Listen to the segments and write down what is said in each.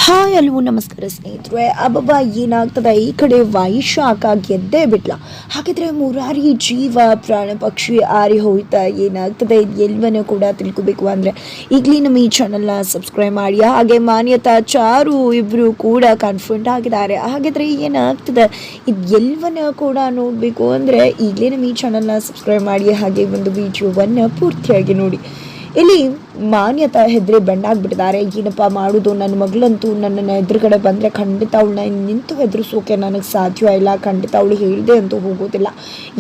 Hi ಅಲ್ವೋ ನಮಸ್ಕಾರ ಸ್ನೇಹಿತರೆ. ಅಬ್ಬಬ್ಬ ಏನಾಗ್ತದೆ, ಈ ಕಡೆ ವೈಶಾಖ ಗೆದ್ದೇ ಬಿಟ್ಲ. ಹಾಗಿದ್ರೆ ಮುರಾರಿ ಜೀವ ಪ್ರಾಣ ಪಕ್ಷಿ ಆರಿ ಹೋಯ್ತಾ, ಏನಾಗ್ತದೆ ಎಲ್ಲವನ್ನೂ ಕೂಡ ತಿಳ್ಕೊಬೇಕು ಅಂದರೆ ಈಗಲೇ ನಮ್ಮ ಈ ಚಾನಲ್ನ ಸಬ್ಸ್ಕ್ರೈಬ್ ಮಾಡಿ. ಹಾಗೆ ಮಾನ್ಯತಾ ಚಾರು ಇಬ್ಬರು ಕೂಡ ಕಾನ್ಫಿಡೆಂಟ್ ಆಗಿದ್ದಾರೆ. ಹಾಗಿದ್ರೆ ಏನಾಗ್ತದೆ ಇದು ಎಲ್ಲವನ್ನೂ ಕೂಡ ನೋಡಬೇಕು ಅಂದರೆ ಈಗಲೇ ನಮ್ಮ ಈ ಚಾನಲ್ನ ಸಬ್ಸ್ಕ್ರೈಬ್ ಮಾಡಿ. ಹಾಗೆ ಒಂದು ವಿಡಿಯೋವನ್ನು ಪೂರ್ತಿಯಾಗಿ ನೋಡಿ. ಇಲ್ಲಿ ಮಾನ್ಯತಾ ಹೆದರಿ ಬೆಂಡಾಗ್ಬಿಟ್ಟಿದ್ದಾರೆ. ಏನಪ್ಪ ಮಾಡೋದು, ನನ್ನ ಮಗಳಂತೂ ನನ್ನನ್ನು ಎದುರುಗಡೆ ಬಂದರೆ ಖಂಡಿತ ಅವಳನ್ನ ನಿಂತು ಹೆದರಿಸೋಕೆ ನನಗೆ ಸಾಧ್ಯ ಇಲ್ಲ, ಖಂಡಿತ ಅವಳು ಹೇಳಿದೆ ಅಂತೂ ಹೋಗೋದಿಲ್ಲ.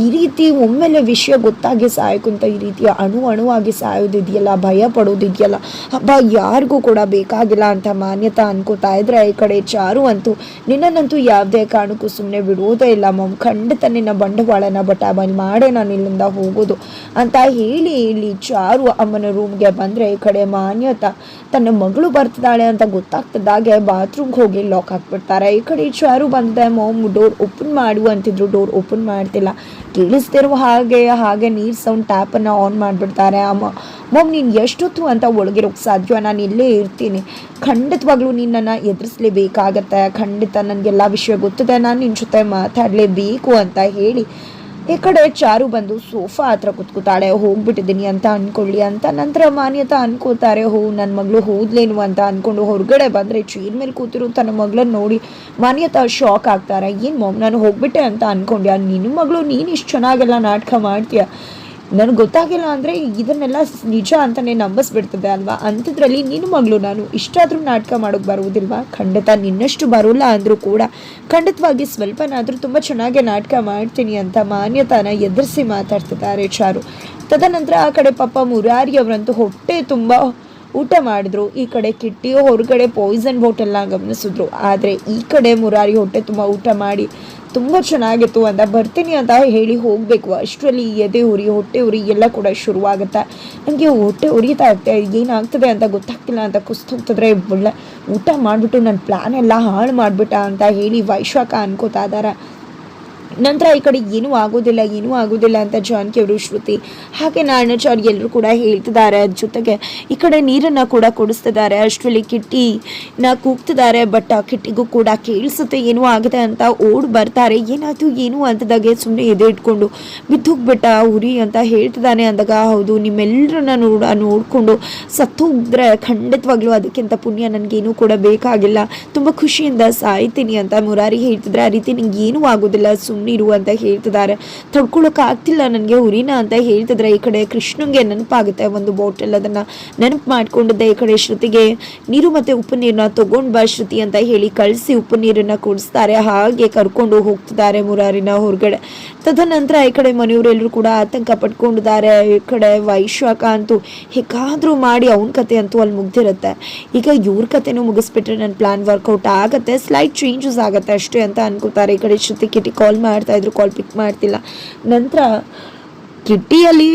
ಈ ರೀತಿ ಒಮ್ಮೆಲೆ ವಿಷಯ ಗೊತ್ತಾಗಿ ಸಾಯಕ್ಕಂತ ಈ ರೀತಿಯ ಅಣುವಾಗಿ ಸಾಯೋದಿದೆಯಲ್ಲ, ಭಯ ಪಡೋದಿದೆಯಲ್ಲ, ಹಬ್ಬ ಯಾರಿಗೂ ಕೂಡ ಬೇಕಾಗಿಲ್ಲ ಅಂತ ಮಾನ್ಯತಾ ಅನ್ಕೋತಾ ಇದ್ರೆ, ಈ ಕಡೆ ಚಾರು ಅಂತೂ ನಿನ್ನನ್ನಂತೂ ಯಾವುದೇ ಕಾರಣಕ್ಕೂ ಸುಮ್ಮನೆ ಬಿಡೋದೇ ಇಲ್ಲ ಮಮ್, ಖಂಡಿತ ನಿನ್ನ ಬಂಡವಾಳನ ಬಟಾಬಾಯಿ ಮಾಡೇ ನಾನು ಇಲ್ಲಿಂದ ಹೋಗೋದು ಅಂತ ಹೇಳಿ ಇಲ್ಲಿ ಚಾರು ಅಮ್ಮನ ರೂಮ್ಗೆ ಬಂದರೆ, ಈ ಕಡೆ ಮಾನ್ಯತಾ ತನ್ನ ಮಗಳು ಬರ್ತಿದ್ದಾಳೆ ಅಂತ ಗೊತ್ತಾಗ್ತದಾಗೆ ಬಾತ್ರೂಮ್ಗೆ ಹೋಗಿ ಲಾಕ್ ಹಾಕ್ಬಿಡ್ತಾರೆ. ಈ ಕಡೆ ಚಾರು ಬಂದಿದೆ, ಮೊಮ್ ಡೋರ್ ಓಪನ್ ಮಾಡು ಅಂತಿದ್ರು, ಡೋರ್ ಓಪನ್ ಮಾಡ್ತಿಲ್ಲ. ಕೇಳಿಸ್ತಿರುವ ಹಾಗೆ ನೀರು ಸೌಂಡ್ ಟ್ಯಾಪನ್ನು ಆನ್ ಮಾಡಿಬಿಡ್ತಾರೆ. ಅಮ್ಮ ಮೊಮ್ ನೀನು ಎಷ್ಟೊತ್ತು ಅಂತ ಒಳಗಿರೋಕ್ಕೆ ಸಾಧ್ಯ, ನಾನು ಇಲ್ಲೇ ಇರ್ತೀನಿ, ಖಂಡಿತವಾಗ್ಲೂ ನಿನ್ನನ್ನು ಎದುರಿಸಲೇಬೇಕಾಗತ್ತೆ, ಖಂಡಿತ ನನಗೆಲ್ಲ ವಿಷಯ ಗೊತ್ತಿದೆ, ನಾನು ನಿನ್ನ ಜೊತೆ ಮಾತಾಡಲೇಬೇಕು ಅಂತ ಹೇಳಿ ಈ ಕಡೆ ಚಾರು ಬಂದು ಸೋಫಾ ಹತ್ರ ಕುತ್ಕೋತಾಳೆ. ಹೋಗ್ಬಿಟ್ಟಿದ್ದೀನಿ ಅಂತ ಅನ್ಕೊಳ್ಳಿ ಅಂತ. ನಂತರ ಮಾನ್ಯತಾ ಅನ್ಕೋತಾರೆ, ನನ್ನ ಮಗಳು ಹೋದ್ಲೇನು ಅಂತ ಅನ್ಕೊಂಡು ಹೊರಗಡೆ ಬಂದರೆ ಚೇರ್ ಮೇಲೆ ಕೂತಿರೋ ತನ್ನ ಮಗಳನ್ನ ನೋಡಿ ಮಾನ್ಯತಾ ಶಾಕ್ ಆಗ್ತಾರೆ. ಏನು ಮೊಮ್ ನಾನು ಹೋಗ್ಬಿಟ್ಟೆ ಅಂತ ಅನ್ಕೊಂಡ್ಯಾ, ನಿನ್ನ ಮಗಳು ನೀನು ಇಷ್ಟು ಚೆನ್ನಾಗೆಲ್ಲ ನಾಟಕ ಮಾಡ್ತೀಯ, ನನಗೆ ಗೊತ್ತಾಗಿಲ್ಲ ಅಂದರೆ ಇದನ್ನೆಲ್ಲ ನಿಜ ಅಂತಲೇ ನಂಬಿಸ್ಬಿಡ್ತದೆ ಅಲ್ವಾ, ಅಂಥದ್ರಲ್ಲಿ ನಿನ್ನ ಮಗಳು ನಾನು ಇಷ್ಟಾದರೂ ನಾಟಕ ಮಾಡೋಕ್ಕೆ ಬರುವುದಿಲ್ವಾ, ಖಂಡಿತ ನಿನ್ನಷ್ಟು ಬರೋಲ್ಲ ಅಂದರೂ ಕೂಡ ಖಂಡಿತವಾಗಿ ಸ್ವಲ್ಪನಾದರೂ ತುಂಬ ಚೆನ್ನಾಗಿ ನಾಟಕ ಮಾಡ್ತೀನಿ ಅಂತ ಮಾನ್ಯತಾನ ಎದುರಿಸಿ ಮಾತಾಡ್ತಿದ್ದಾರೆ ಚಾರು. ತದನಂತರ ಆ ಕಡೆ ಪಾಪ ಮುರಾರಿ ಅವರಂತೂ ಹೊಟ್ಟೆ ತುಂಬ ಊಟ ಮಾಡಿದ್ರು. ಈ ಕಡೆ ಕಿಟ್ಟಿ ಹೊರಗಡೆ ಪಾಯ್ಸನ್ ಬಾಟಲ್ನ ಗಮನಿಸಿದ್ರು. ಆದರೆ ಈ ಕಡೆ ಮುರಾರಿ ಹೊಟ್ಟೆ ತುಂಬ ಊಟ ಮಾಡಿ ತುಂಬ ಚೆನ್ನಾಗಿತ್ತು ಅಂತ ಬರ್ತೀನಿ ಅಂತ ಹೇಳಿ ಹೋಗಬೇಕು, ಅಷ್ಟರಲ್ಲಿ ಎದೆ ಉರಿ ಹೊಟ್ಟೆ ಉರಿ ಎಲ್ಲ ಕೂಡ ಶುರುವಾಗುತ್ತೆ. ನನಗೆ ಹೊಟ್ಟೆ ಉರಿತಾ ಇರುತ್ತೆ, ಏನಾಗ್ತದೆ ಅಂತ ಗೊತ್ತಾಗ್ತಿಲ್ಲ ಅಂತ ಕುಸ್ತೋಗ್ತಿದ್ರೆ ಒಳ್ಳೆ ಊಟ ಮಾಡಿಬಿಟ್ಟು ನನ್ನ ಪ್ಲ್ಯಾನ್ ಎಲ್ಲ ಹಾಳು ಮಾಡಿಬಿಟ್ಟ ಅಂತ ಹೇಳಿ ವೈಶಾಖ ಅನ್ಕೋತಾ ಇದ್ದಾರೆ. ನಂತರ ಈ ಕಡೆ ಏನೂ ಆಗೋದಿಲ್ಲ ಅಂತ ಜಾನಕಿ ಅವರು, ಶ್ರುತಿ ಹಾಗೆ ನಾರಾಯಣಾಚಾರ್ಯ ಎಲ್ಲರೂ ಕೂಡ ಹೇಳ್ತಿದ್ದಾರೆ. ಜೊತೆಗೆ ಈ ಕಡೆ ನೀರನ್ನು ಕೂಡ ಕುಡಿಸ್ತಿದ್ದಾರೆ. ಅಷ್ಟರಲ್ಲಿ ಕಿಟ್ಟಿನ ಕೂಗ್ತಿದ್ದಾರೆ, ಬಟ್ ಆ ಕಿಟ್ಟಿಗೂ ಕೂಡ ಕೇಳಿಸುತ್ತೆ ಏನೂ ಆಗಿದೆ ಅಂತ ಓಡಿ ಬರ್ತಾರೆ. ಏನಾಯ್ತು ಏನು ಅಂತದಾಗೆ ಸುಮ್ಮನೆ ಎದೆ ಇಟ್ಕೊಂಡು ಬಿದ್ದೋಗ್ಬಿಟ್ಟ ಉರಿ ಅಂತ ಹೇಳ್ತಿದ್ದಾನೆ ಅಂದಾಗ, ಹೌದು ನಿಮ್ಮೆಲ್ಲರನ್ನ ನೋಡಿಕೊಂಡು ಸತ್ತೋಗಿದ್ರೆ ಖಂಡಿತವಾಗ್ಲೂ ಅದಕ್ಕಿಂತ ಪುಣ್ಯ ನನಗೇನೂ ಕೂಡ ಬೇಕಾಗಿಲ್ಲ, ತುಂಬ ಖುಷಿಯಿಂದ ಸಾಯ್ತೀನಿ ಅಂತ ಮುರಾರಿ ಹೇಳ್ತಿದ್ರೆ. ಆ ರೀತಿ ನಿಂಗೆ ಏನೂ ಆಗೋದಿಲ್ಲ ಸುಮ್ಮನೆ ಇರು ಅಂತ ಹೇಳ್ತಿದ್ದಾರೆ. ತಡ್ಕೊಳ್ಳೋಕೆ ಆಗ್ತಿಲ್ಲ ನನಗೆ ಉರಿನ ಅಂತ ಹೇಳ್ತಿದ್ರೆ. ಈ ಕಡೆ ಕೃಷ್ಣಂಗೆ ನೆನಪಾಗುತ್ತೆ ಒಂದು ಬಾಟಲ್, ಅದನ್ನ ನೆನಪು ಮಾಡ್ಕೊಂಡಿದ್ದೆ. ಈ ಕಡೆ ಶ್ರುತಿಗೆ ನೀರು ಮತ್ತೆ ಉಪ್ಪು ನೀರನ್ನ ತಗೊಂಡ್ ಬಾ ಶ್ರುತಿ ಅಂತ ಹೇಳಿ ಕಳಿಸಿ ಉಪ್ಪು ನೀರನ್ನ ಕುಡಿಸ್ತಾರೆ. ಹಾಗೆ ಕರ್ಕೊಂಡು ಹೋಗ್ತಿದ್ದಾರೆ ಮುರಾರಿನ ಹೊರಗಡೆ. ತದನಂತರ ಈ ಕಡೆ ಮನೆಯವರೆಲ್ಲರೂ ಕೂಡ ಆತಂಕ ಪಟ್ಕೊಂಡಿದ್ದಾರೆ. ಈ ಕಡೆ ವೈಶಾಖ ಅಂತೂ ಹೇಗಾದ್ರೂ ಮಾಡಿ ಅವನ ಕತೆ ಅಂತೂ ಅಲ್ಲಿ ಮುಗ್ದಿರುತ್ತೆ. ಈಗ ಇವ್ರ ಕತೆನೂ ಮುಗಿಸ್ಬಿಟ್ರೆ ನನ್ನ ಪ್ಲಾನ್ ವರ್ಕೌಟ್ ಆಗುತ್ತೆ, ಸ್ಲೈಟ್ ಚೇಂಜಸ್ ಆಗುತ್ತೆ ಅಷ್ಟೇ ಅಂತ ಅನ್ಕೋತಾರೆ. ಈ ಕಡೆ ಶ್ರುತಿ ಕಿಟಿ ಕಾಲ್ ಮಾಡ್ತಾ ಇದ್ರು, ಕಾಲ್ ಪಿಕ್ ಮಾಡ್ತಿಲ್ಲ. ನಂತರ ಕಿಟ್ಟಿಯಲ್ಲಿ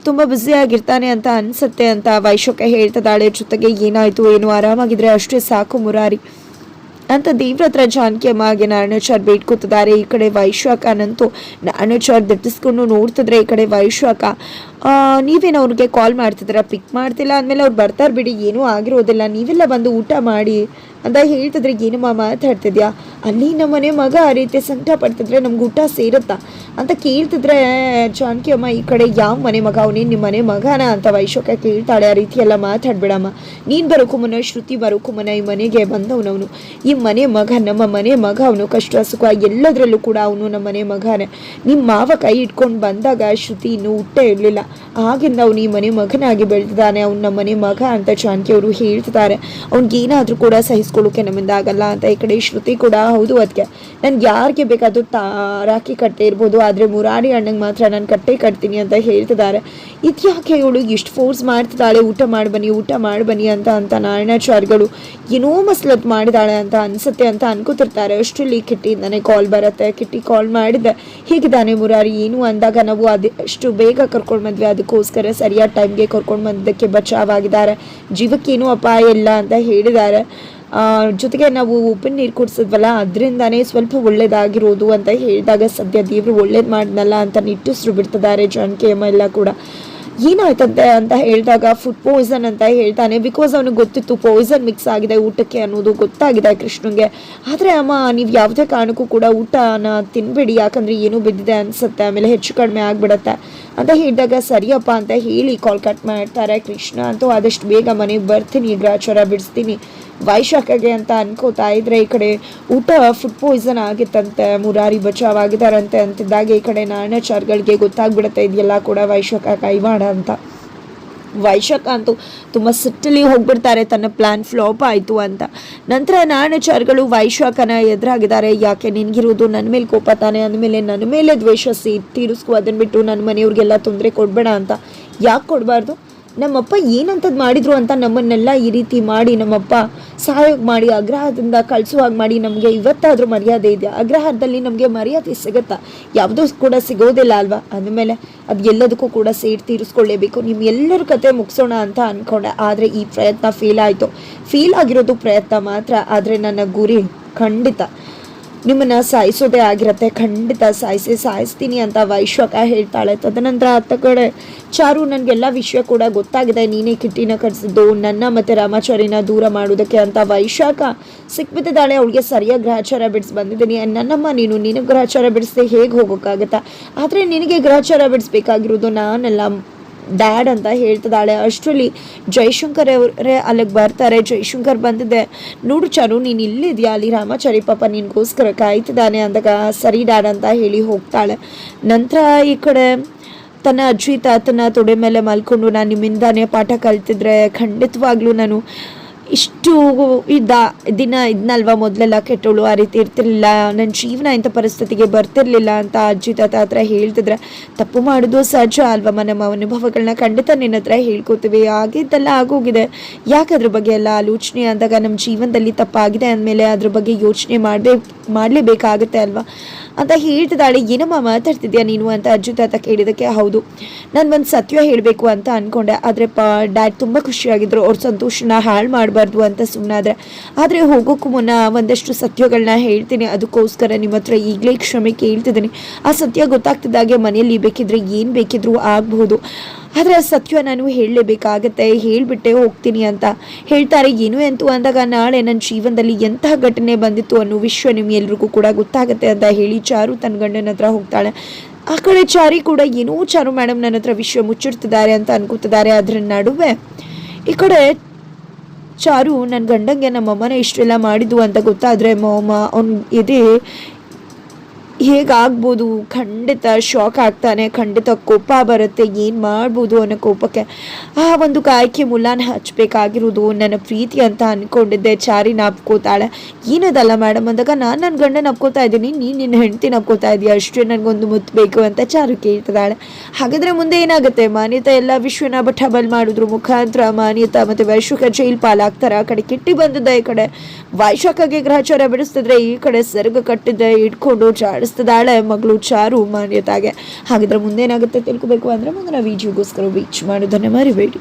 ತುಂಬ ಬ್ಯುಸಿ ಆಗಿರ್ತಾನೆ ಅಂತ ಅನ್ಸುತ್ತೆ ಅಂತ ವೈಶಾಖ ಹೇಳ್ತಿದ್ದಾಳೆ. ಜೊತೆಗೆ ಏನಾಯ್ತು ಏನು, ಆರಾಮಾಗಿದ್ರೆ ಅಷ್ಟೇ ಸಾಕು ಮುರಾರಿ ಅಂತ ದೇವ್ರ ಹತ್ರ ಜಾನಕಿ ಅಮ್ಮ ಹಾಗೆ ನಾರಾಯಣಾಚಾರ್ ಬೇಡ್ಕೊತಿದ್ದಾರೆ. ಈ ಕಡೆ ವೈಶಾಖನಂತೂ ನಾರಾಯಣಾಚಾರ್ ದಟ್ಟಿಸ್ಕೊಂಡು ನೋಡ್ತಿದ್ರೆ. ಈ ಕಡೆ ವೈಶಾಖ ನೀವೇನು ಅವ್ರಿಗೆ ಕಾಲ್ ಮಾಡ್ತಿದ್ದೀರಾ, ಪಿಕ್ ಮಾಡ್ತಿಲ್ಲ ಅಂದಮೇಲೆ ಅವ್ರು ಬರ್ತಾರೆ ಬಿಡಿ, ಏನೂ ಆಗಿರೋದಿಲ್ಲ, ನೀವೆಲ್ಲ ಬಂದು ಊಟ ಮಾಡಿ ಅಂತ ಹೇಳ್ತಿದ್ರೆ. ಏನಮ್ಮ ಮಾತಾಡ್ತಿದ್ಯಾ, ಅಲ್ಲಿ ನಮ್ಮ ಮನೆ ಮಗ ಆ ರೀತಿ ಸಂಕಟ ಪಡ್ತಿದ್ರೆ ನಮ್ಗೆ ಊಟ ಸೇರುತ್ತಾ ಅಂತ ಕೇಳ್ತಿದ್ರೆ ಜಾನಕಿ ಅಮ್ಮ ಈ ಕಡೆ ಯಾವ ಮನೆ ಮಗ ಅವನೇನು ನಿಮ್ಮ ಮನೆ ಮಗನ ಅಂತ ವೈಶಾಖ ಕೇಳ್ತಾಳೆ. ಆ ರೀತಿ ಎಲ್ಲ ಮಾತಾಡ್ಬಿಡಮ್ಮ, ನೀನು ಬರೋಕ್ಕೂ ಮುನ್ನ ಶ್ರುತಿ ಬರೋಕ್ಕೂ ಮುನ್ನ ಈ ಮನೆಗೆ ಬಂದವನವನು, ಈ ಮನೆ ಮಗ ನಮ್ಮ ಮನೆ ಮಗ, ಅವನು ಕಷ್ಟ ಸುಖ ಎಲ್ಲದರಲ್ಲೂ ಕೂಡ ಅವನು ನಮ್ಮ ಮನೆ ಮಗನೇ. ನಿಮ್ಮ ಮಾವ ಕೈ ಇಟ್ಕೊಂಡು ಬಂದಾಗ ಶ್ರುತಿ ಇನ್ನೂ ಹುಟ್ಟೆ ಇರಲಿಲ್ಲ, ಆಗಿಂದ ಅವನು ಈ ಮನೆ ಮಗನಾಗಿ ಬೆಳೆದಿದ್ದಾನೆ, ಅವ್ನು ನಮ್ಮ ಮನೆ ಮಗ ಅಂತ ಜಾನಕಿ ಅವರು ಹೇಳ್ತಿದ್ದಾರೆ. ಅವ್ನಿಗೇನಾದರೂ ಕೂಡ ಸಹಿಸ್ಕೊಳ್ಳೋಕೆ ನಮ್ಮಿಂದ ಆಗಲ್ಲ ಅಂತ. ಈ ಕಡೆ ಶ್ರುತಿ ಕೂಡ ಹೌದು ಅದಕ್ಕೆ ನನ್ಗೆ ಯಾರಿಗೆ ಬೇಕಾದರೂ ರಾಖಿ ಕಟ್ಟೆ ಇರ್ಬೋದು, ಆದರೆ ಮುರಾರಿ ಅಣ್ಣಂಗೆ ಮಾತ್ರ ನಾನು ಕಟ್ಟೆ ಕಟ್ತೀನಿ ಅಂತ ಹೇಳ್ತಿದ್ದಾರೆ. ಇದ್ಯಾಕೆ ಇವಳು ಇಷ್ಟು ಫೋರ್ಸ್ ಮಾಡ್ತಿದ್ದಾಳೆ, ಊಟ ಮಾಡಿ ಬನ್ನಿ ಅಂತ ನಾರಾಯಣಾಚಾರ್ಯಗಳು ಏನೋ ಮಸ್ಲತ್ ಮಾಡಿದಾಳೆ ಅಂತ ಅನ್ಸುತ್ತೆ ಅಂತ ಅನ್ಕೋತಿರ್ತಾರೆ. ಅಷ್ಟರಲ್ಲಿ ಕಿಟ್ಟಿಯಿಂದಾನೆ ಕಾಲ್ ಬರುತ್ತೆ. ಕಿಟ್ಟಿ ಕಾಲ್ ಮಾಡಿದ್ದೆ, ಹೀಗಿದ್ದಾನೆ ಮುರಾರಿ ಏನು ಅಂದಾಗ, ನಾವು ಅಷ್ಟು ಬೇಗ ಕರ್ಕೊಂಡು ಬಂದ್ವಿ, ಅದಕ್ಕೋಸ್ಕರ ಸರಿಯಾದ ಟೈಮ್ಗೆ ಕರ್ಕೊಂಡು ಬಂದಕ್ಕೆ ಬಚಾವಾಗಿದ್ದಾರೆ, ಜೀವಕ್ಕೇನೂ ಅಪಾಯ ಇಲ್ಲ ಅಂತ ಹೇಳಿದ್ದಾರೆ. ಜೊತೆಗೆ ನಾವು ಉಪ್ಪಿನ ನೀರು ಕುಡಿಸಿದ್ವಲ್ಲ ಅದರಿಂದಾನೇ ಸ್ವಲ್ಪ ಒಳ್ಳೇದಾಗಿರೋದು ಅಂತ ಹೇಳಿದಾಗ, ಸದ್ಯ ದೇವರು ಒಳ್ಳೇದು ಮಾಡಿದ್ನಲ್ಲ ಅಂತ ನಿಟ್ಟುಸಿರು ಬಿಡ್ತಿದ್ದಾರೆ ಜಾನಕಿ ಅಮ್ಮ ಎಲ್ಲ ಕೂಡ. ಏನಾಯ್ತಂತೆ ಅಂತ ಹೇಳಿದಾಗ ಫುಡ್ ಪಾಯ್ಸನ್ ಅಂತ ಹೇಳ್ತಾನೆ. ಬಿಕಾಸ್ ಅವನಿಗೆ ಗೊತ್ತಿತ್ತು ಪಾಯ್ಸನ್ ಮಿಕ್ಸ್ ಆಗಿದೆ ಊಟಕ್ಕೆ ಅನ್ನೋದು ಗೊತ್ತಾಗಿದೆ ಕೃಷ್ಣಂಗೆ. ಆದರೆ ಅಮ್ಮ ನೀವು ಯಾವುದೇ ಕಾರಣಕ್ಕೂ ಕೂಡ ಊಟನ ತಿನ್ಬೇಡಿ, ಯಾಕಂದರೆ ಏನೂ ಬಿದ್ದಿದೆ ಅನಿಸುತ್ತೆ, ಆಮೇಲೆ ಹೆಚ್ಚು ಕಡಿಮೆ ಆಗಿಬಿಡತ್ತೆ ಅಂತ ಹೇಳಿದಾಗ ಸರಿಯಪ್ಪ ಅಂತ ಹೇಳಿ ಕಾಲ್ ಕಟ್ ಮಾಡ್ತಾರೆ. ಕೃಷ್ಣ ಅಂತೂ ಆದಷ್ಟು ಬೇಗ ಮನೆಗೆ ಬರ್ತೀನಿ, ಗ್ರಾಚಾರ ಬಿಡಿಸ್ತೀನಿ ವೈಶಾಖಗೆ ಅಂತ ಅನ್ಕೋತಾ ಇದ್ರೆ ಈ ಕಡೆ ಊಟ ಫುಡ್ ಪಾಯ್ಸನ್ ಆಗಿತ್ತಂತೆ. ಮುರಾರಿ ಬಚಾವ್ ಆಗಿದಾರಂತೆ ಅಂತಿದ್ದಾಗ ಈ ಕಡೆ ನಾರಾಯಣಾಚಾರ್ಯಗಳಿಗೆ ಗೊತ್ತಾಗ್ಬಿಡುತ್ತೆ ಇದೆಲ್ಲ ಕೂಡ ವೈಶಾಖ ಕೈವಾಡ ಅಂತ. ವೈಶಾಖ ಅಂತೂ ತುಂಬ ಸಿಟ್ಟಲ್ಲಿ ಹೋಗ್ಬಿಡ್ತಾರೆ, ತನ್ನ ಪ್ಲಾನ್ ಫ್ಲಾಪ್ ಆಯಿತು ಅಂತ. ನಂತರ ನಾರಾಯಣಾಚಾರ್ಯಗಳು ವೈಶಾಖನ ಎದುರಾಗಿದ್ದಾರೆ. ಯಾಕೆ ನಿನಗಿರೋದು ನನ್ನ ಮೇಲೆ ಕೋಪ ತಾನೆ, ಅಂದಮೇಲೆ ನನ್ನ ಮೇಲೆ ದ್ವೇಷ ತೀರಿಸ್ಕೊ, ಅದನ್ನು ಬಿಟ್ಟು ನನ್ನ ಮನೆಯವ್ರಿಗೆಲ್ಲ ತೊಂದರೆ ಕೊಡಬೇಡ ಅಂತ. ಯಾಕೆ ಕೊಡಬಾರ್ದು? ನಮ್ಮಪ್ಪ ಏನಂತದ್ದು ಮಾಡಿದ್ರು ಅಂತ ನಮ್ಮನ್ನೆಲ್ಲ ಈ ರೀತಿ ಮಾಡಿ ನಮ್ಮಪ್ಪ ಸಹಾಯ ಮಾಡಿ ಅಗ್ರಹದಿಂದ ಕಳಿಸುವಾಗ ಮಾಡಿ ನಮಗೆ ಇವತ್ತಾದರೂ ಮರ್ಯಾದೆ ಇದೆಯಾ? ಅಗ್ರಹದಲ್ಲಿ ನಮಗೆ ಮರ್ಯಾದೆ ಸಿಗುತ್ತಾ? ಯಾವುದೂ ಕೂಡ ಸಿಗೋದಿಲ್ಲ ಅಲ್ವಾ? ಅಂದಮೇಲೆ ಅದು ಎಲ್ಲದಕ್ಕೂ ಕೂಡ ಸೇರಿ ತೀರಿಸ್ಕೊಳ್ಳೇಬೇಕು. ನಿಮ್ಮೆಲ್ಲರ ಕತೆ ಮುಗಿಸೋಣ ಅಂತ ಅಂದ್ಕೊಂಡೆ, ಆದರೆ ಈ ಪ್ರಯತ್ನ ಫೇಲ್ ಆಯಿತು. ಫೇಲ್ ಆಗಿರೋದು ಪ್ರಯತ್ನ ಮಾತ್ರ, ಆದರೆ ನನ್ನ ಗುರಿ ಖಂಡಿತ ನಿಮ್ಮನ್ನು ಸಾಯಿಸೋದೇ ಆಗಿರತ್ತೆ, ಖಂಡಿತ ಸಾಯಿಸ್ತೀನಿ ಅಂತ ವೈಶಾಖ ಹೇಳ್ತಾಳೆ. ತದನಂತರ ಅತ್ತ ಕಡೆ ಚಾರು ನನಗೆಲ್ಲ ವಿಷಯ ಕೂಡ ಗೊತ್ತಾಗಿದೆ, ನೀನೇ ಕಿಟ್ಟಿನ ಕರೆಸಿದ್ದು ನನ್ನ ಮತ್ತು ರಾಮಾಚಾರಿನ ದೂರ ಮಾಡೋದಕ್ಕೆ ಅಂತ ವೈಶಾಖ ಸಿಕ್ಬಿಟ್ಟಿದ್ದಾಳೆ. ಅವಳಿಗೆ ಸರಿಯಾಗಿ ಗ್ರಹಚಾರ ಬಿಡಿಸಿ ಬಂದಿದ್ದೀನಿ. ನನ್ನಮ್ಮ ನಿನಗೆ ಗ್ರಹಚಾರ ಬಿಡಿಸ್ದೆ ಹೇಗೆ ಹೋಗೋಕ್ಕಾಗತ್ತಾ? ಆದರೆ ನಿನಗೆ ಗ್ರಹಚಾರ ಬಿಡಿಸ್ಬೇಕಾಗಿರೋದು ನಾನೆಲ್ಲ ಡ್ಯಾಡ್ ಅಂತ ಹೇಳ್ತಿದ್ದಾಳೆ. ಅಷ್ಟರಲ್ಲಿ ಜೈಶಂಕರ್ ಅವರೇ ಅಲ್ಲಿಗೆ ಬರ್ತಾರೆ. ಜೈಶಂಕರ್ ಬಂದಿದ್ದೆ, ನೋಡು ಚಾರು ನೀನು ಇಲ್ಲಿದೆಯಾ, ಅಲ್ಲಿ ರಾಮಾಚಾರಿ ಪಾಪ ನಿನಗೋಸ್ಕರ ಕಾಯ್ತಿದ್ದಾನೆ ಅಂದಾಗ ಸರಿ ಡ್ಯಾಡ್ ಅಂತ ಹೇಳಿ ಹೋಗ್ತಾಳೆ. ನಂತರ ಈ ಕಡೆ ತನ್ನ ಅಜ್ಜಿ ತಾತನ ತೊಡೆ ಮೇಲೆ ಮಲ್ಕೊಂಡು ನಾನು ನಿಮ್ಮಿಂದಾನೇ ಪಾಠ ಕಲ್ತಿದ್ರೆ ಖಂಡಿತವಾಗ್ಲೂ ನಾನು ಇಷ್ಟು ದಿನ ಇದನ್ನಲ್ವ ಮೊದಲೆಲ್ಲ ಕೆಟ್ಟೋಳು ಆ ರೀತಿ ಇರ್ತಿರ್ಲಿಲ್ಲ, ನನ್ನ ಜೀವನ ಇಂಥ ಪರಿಸ್ಥಿತಿಗೆ ಬರ್ತಿರ್ಲಿಲ್ಲ ಅಂತ ಅಜ್ಜಿ ತಾತ ಹತ್ರ ಹೇಳ್ತಿದ್ರೆ, ತಪ್ಪು ಮಾಡೋದು ಸಹಜ ಅಲ್ವಮ್ಮ, ನಮ್ಮ ಅನುಭವಗಳನ್ನ ಖಂಡಿತ ನಿನ್ನ ಹತ್ರ ಹೇಳ್ಕೊತೀವಿ, ಆಗಿದ್ದೆಲ್ಲ ಆಗೋಗಿದೆ, ಯಾಕೆ ಅದ್ರ ಬಗ್ಗೆ ಎಲ್ಲ ಆಲೋಚನೆ ಅಂದಾಗ ನಮ್ಮ ಜೀವನದಲ್ಲಿ ತಪ್ಪಾಗಿದೆ ಅಂದಮೇಲೆ ಅದ್ರ ಬಗ್ಗೆ ಯೋಚನೆ ಮಾಡಲೇಬೇಕಾಗತ್ತೆ ಅಲ್ವಾ ಅಂತ ಹೇಳ್ತಿದ್ದಾಳೆ. ಏನಮ್ಮ ಮಾತಾಡ್ತಿದ್ಯಾ ನೀನು ಅಂತ ಅಜ್ಜಿ ತಾತ ಕೇಳಿದಕ್ಕೆ, ಹೌದು ನಾನು ಒಂದು ಸತ್ಯ ಹೇಳಬೇಕು ಅಂತ ಅಂದ್ಕೊಂಡೆ, ಆದರೆ ಡ್ಯಾಡ್ ತುಂಬ ಖುಷಿಯಾಗಿದ್ರು, ಅವ್ರ ಸಂತೋಷನ ಹಾಳು ಮಾಡಬಾರ್ದು ಅಂತ ಸುಮ್ಮನಾದ್ರೆ. ಆದರೆ ಹೋಗೋಕ್ಕೂ ಮುನ್ನ ಒಂದಷ್ಟು ಸತ್ಯಗಳನ್ನ ಹೇಳ್ತೀನಿ, ಅದಕ್ಕೋಸ್ಕರ ನಿಮ್ಮ ಹತ್ರ ಈಗಲೇ ಕ್ಷಮೆ ಕೇಳ್ತಿದ್ದೀನಿ. ಆ ಸತ್ಯ ಗೊತ್ತಾಗ್ತಿದ್ದಾಗೆ ಮನೆಯಲ್ಲಿ ಬೇಕಿದ್ರೆ ಏನು ಬೇಕಿದ್ರೂ ಆಗಬಹುದು, ಆದರೆ ಆ ಸತ್ಯ ನಾನು ಹೇಳಲೇಬೇಕಾಗತ್ತೆ, ಹೇಳಿಬಿಟ್ಟೆ ಹೋಗ್ತೀನಿ ಅಂತ ಹೇಳ್ತಾರೆ. ಏನು ಎಂತೂ ಅಂದಾಗ ನಾಳೆ ನನ್ನ ಜೀವನದಲ್ಲಿ ಎಂತಹ ಘಟನೆ ಬಂದಿತ್ತು ಅನ್ನೋ ವಿಷಯ ನಿಮ್ಗೆಲ್ರಿಗೂ ಕೂಡ ಗೊತ್ತಾಗುತ್ತೆ ಅಂತ ಹೇಳಿ ಚಾರು ತನ್ನ ಗಂಡನ ಹತ್ರ ಹೋಗ್ತಾಳೆ. ಆ ಕಡೆ ಚಾರಿ ಕೂಡ ಏನೋ ಚಾರು ಮೇಡಮ್ ನನ್ನ ಹತ್ರ ವಿಷಯ ಮುಚ್ಚಿಡ್ತಿದ್ದಾರೆ ಅಂತ ಅನ್ಕೋತಿದ್ದಾರೆ. ಅದ್ರ ನಡುವೆ ಈ ಕಡೆ ಚಾರು ನನ್ನ ಗಂಡಂಗೆ ನಮ್ಮಮ್ಮನೇ ಇಷ್ಟೆಲ್ಲ ಮಾಡಿದ್ದು ಅಂತ ಗೊತ್ತಾದರೆ ಅವ್ನ ಎದೆ ಹೇಗಾಗ್ಬೋದು, ಖಂಡಿತ ಶಾಕ್ ಆಗ್ತಾನೆ, ಖಂಡಿತ ಕೋಪ ಬರುತ್ತೆ, ಏನು ಮಾಡ್ಬೋದು ಅನ್ನೋ ಕೋಪಕ್ಕೆ ಆ ಒಂದು ಕಾಯಕ್ಕೆ ಮುಲಾನ ಹಚ್ಚಬೇಕಾಗಿರೋದು ನನ್ನ ಪ್ರೀತಿ ಅಂತ ಅಂದ್ಕೊಂಡಿದ್ದೆ. ಚಾರಿ ನಾಪ್ಕೋತಾಳೆ. ಏನದಲ್ಲ ಮೇಡಮ್ ಅಂದಾಗ, ನಾನು ನನ್ನ ಗಂಡ ನಪ್ಕೋತಾ ಇದ್ದೀನಿ, ನೀನು ನಿನ್ನ ಹೆಂಡತಿ ನಪ್ಕೋತಾ ಇದೆಯಾ, ಅಷ್ಟೇ ನನಗೊಂದು ಮುತ್ತು ಬೇಕು ಅಂತ ಚಾರು ಕೇಳ್ತಿದ್ದಾಳೆ. ಹಾಗಾದರೆ ಮುಂದೆ ಏನಾಗುತ್ತೆ? ಮಾನ್ಯತಾ ಎಲ್ಲ ವಿಶ್ವನ ಬಟಬಲ್ ಮಾಡಿದ್ರು ಮುಖಾಂತರ ಮಾನ್ಯತಾ ಮತ್ತು ವೈಶಾಖ ಜೈಲ್ ಪಾಲಾಗ್ತಾರೆ. ಆ ಕಡೆ ಕಿಟ್ಟಿ ಬಂದಿದ್ದ, ಈ ಕಡೆ ವೈಶಾಖಗೆ ಗ್ರಹಚಾರ ಬಿಡಿಸ್ತಿದ್ರೆ ಈ ಕಡೆ ಸೆರಗ ಕಟ್ಟಿದ್ದೆ ಇಟ್ಕೊಂಡು ಚಾಡಿಸ್ತಿದ್ದಾಳೆ ಮಗಳು ಚಾರು ಮಾನ್ಯತಾಗೆ. ಹಾಗಿದ್ರೆ ಮುಂದೇನಾಗುತ್ತೆ ತಿಳ್ಕೊಬೇಕು ಅಂದರೆ ಮುಂದಿನ ವಿಡಿಯೋಗೋಸ್ಕರ ವೀಚ್ ಮಾಡೋದನ್ನು ಮರಿಬೇಡಿ.